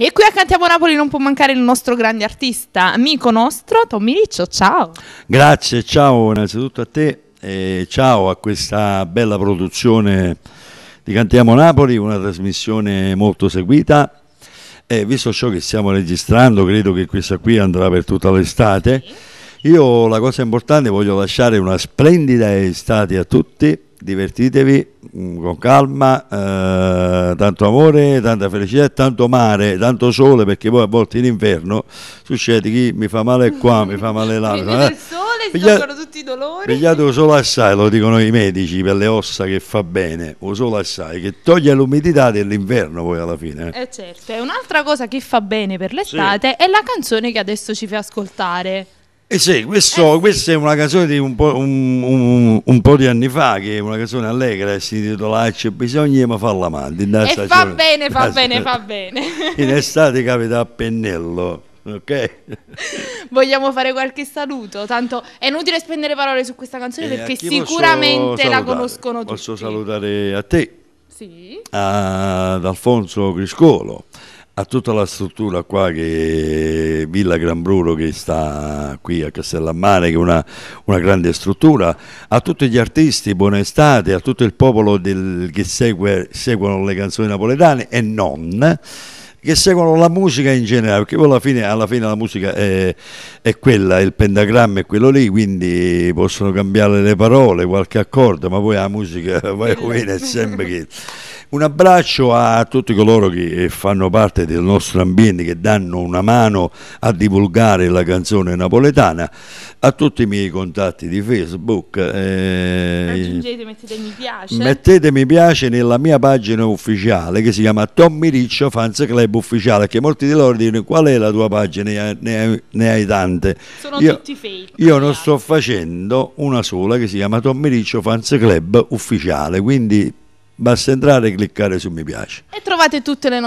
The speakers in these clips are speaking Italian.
E qui a Cantiamo Napoli non può mancare il nostro grande artista, amico nostro, Tommy Riccio, ciao. Grazie, ciao innanzitutto a te e ciao a questa bella produzione di Cantiamo Napoli, una trasmissione molto seguita. E visto ciò che stiamo registrando, credo che questa qui andrà per tutta l'estate. Io la cosa importante, voglio lasciare una splendida estate a tutti. Divertitevi con calma, tanto amore, tanta felicità e tanto mare, tanto sole, perché poi a volte in inverno succede che mi fa male qua, mi fa male là. Il sole, si toccano tutti i dolori. Pigliate solo assai, lo dicono i medici, per le ossa che fa bene, o solo assai, che toglie l'umidità dell'inverno poi alla fine. Certo, è un'altra cosa che fa bene per l'estate, è la canzone che adesso ci fai ascoltare. Sì, questa è una canzone di un po' di anni fa, che è una canzone allegra, si intitola C'è bisogno di farla avanti. E fa bene, fa bene, fa bene. In estate capita a pennello, ok? Vogliamo fare qualche saluto, tanto è inutile spendere parole su questa canzone perché sicuramente la conoscono tutti. Posso salutare a te, sì, ad Alfonso Criscolo, a tutta la struttura qua che Villa Gran Bruro, che sta qui a Castellammare, che è una grande struttura, a tutti gli artisti, buona estate, a tutto il popolo che seguono le canzoni napoletane e non, che seguono la musica in generale, perché poi alla fine la musica è quella, il pentagramma è quello lì, quindi possono cambiare le parole, qualche accordo, ma poi la musica è sempre che... Un abbraccio a tutti coloro che fanno parte del nostro ambiente, che danno una mano a divulgare la canzone napoletana, a tutti i miei contatti di Facebook. Raggiungete, mettete mi piace. Mettete mi piace nella mia pagina ufficiale che si chiama Tommy Riccio Fans Club Ufficiale, che molti di loro dicono: qual è la tua pagina? Ne hai tante. Sono tutti fake. Io non sto facendo una sola, che si chiama Tommy Riccio Fans Club Ufficiale, quindi basta entrare e cliccare su mi piace. E trovate tutte le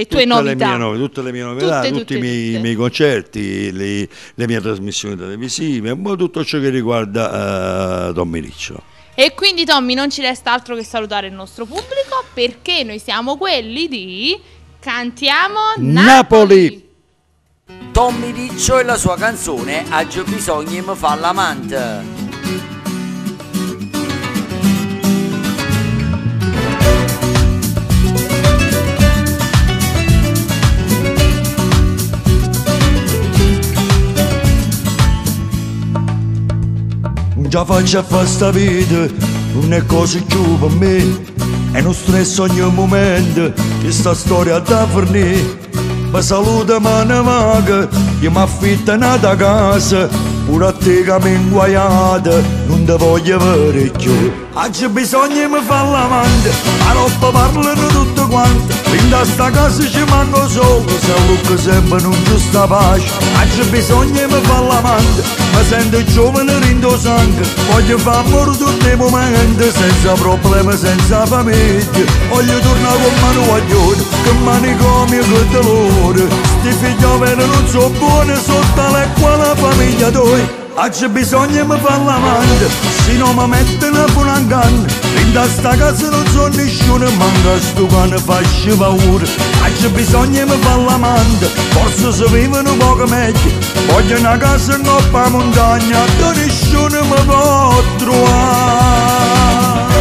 tue novità. Tutte le mie novità, tutti i miei concerti, le mie trasmissioni televisive, un po' tutto ciò che riguarda Tommy Riccio. E quindi Tommy, non ci resta altro che salutare il nostro pubblico, perché noi siamo quelli di Cantiamo Napoli. Tommy Riccio e la sua canzone Agio bisogno mi fa l'amante. Già faccio a fare sta vita, non è cosa più per me, è uno stress ogni momento, che sta storia da fornire. Mi saluta mano vaga, io mi affitto nata casa, pure a te che mi inguaiata, non te voglio avere più. Oggi bisogna mi fare l'amante, la roba parlano tutto quanto, in sta casa ci manco solo, se lucca sempre non giusta pace. Oggi bisogna mi fare l'amante, mi sento giovane rindo sangue, voglio fare amore tutti i momenti, senza problemi, senza famiglia. Voglio tornare con mano guaglione, che manicomio che dolore, sti figlioli non sono buoni, sotto l'acqua la famiglia tua. Oggi bisogna mi fare l'amante, se non mi mettono pure un canno, in sta casa non so nessuno, manca sto cane faccio paura. Oggi bisogna mi fare l'amante, forse si vivono un poco meglio, voglio una casa in coppa montagna, dove nessuno mi può trovare.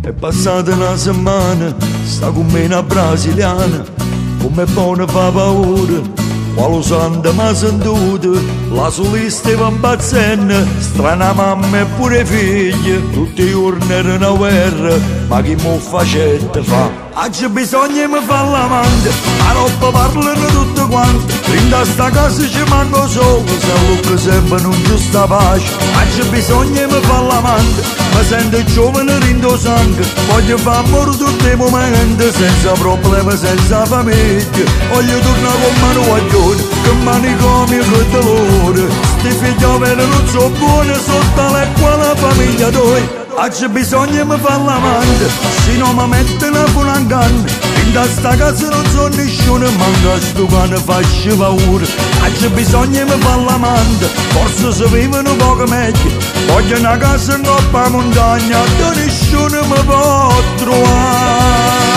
È passata una settimana, sta con me una brasiliana, come buona fa paura, quale santa m'ha sentito, la solista va impazzendo, strana mamma e pure figli, tutti i giorni erano a guerra, ma chi mo facette fa? Oggi bisogna mi fare l'amante, la roba parlano tutto quanto, in sta casa ci manco solo, se lucca sempre non giusta pace. Oggi bisogna mi fare l'amante, mi sento giovane rindo sangue, voglio fare amore tutti i momenti, senza problemi, senza famiglia. Voglio tornare con mano guaglione, che manicomio che dolore, sti figlioli non sono buoni, sotto l'acqua la famiglia tua. C'è bisogno mi fa l'amante, se non mi mettono con un canne. In sta casa non so nessuno, manca sto cane faccio paura. C'è bisogno mi fa l'amante, forse si vivono un poco meglio. Voglio una casa in coppa montagna, da nessuno mi può trovare.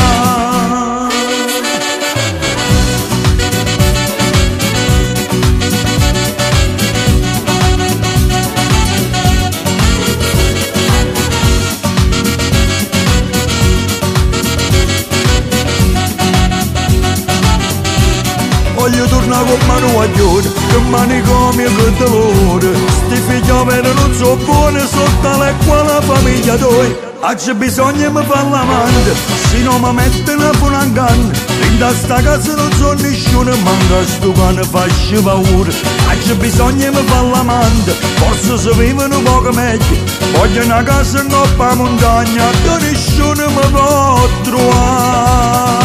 Voglio tornare con mano guaglione, che manicomio che dolore. Sti figli veri non so buoni, sotto l'acqua la famiglia tua. C'è bisogno mi fa l'amante, se non mi mettono con un canne. In sta casa non so nessuno, manca sto cane faccio paura. C'è bisogno mi fa l'amante, forse si vivono un poco meglio. Voglio una casa in coppa montagna, da nessuno mi può trovare.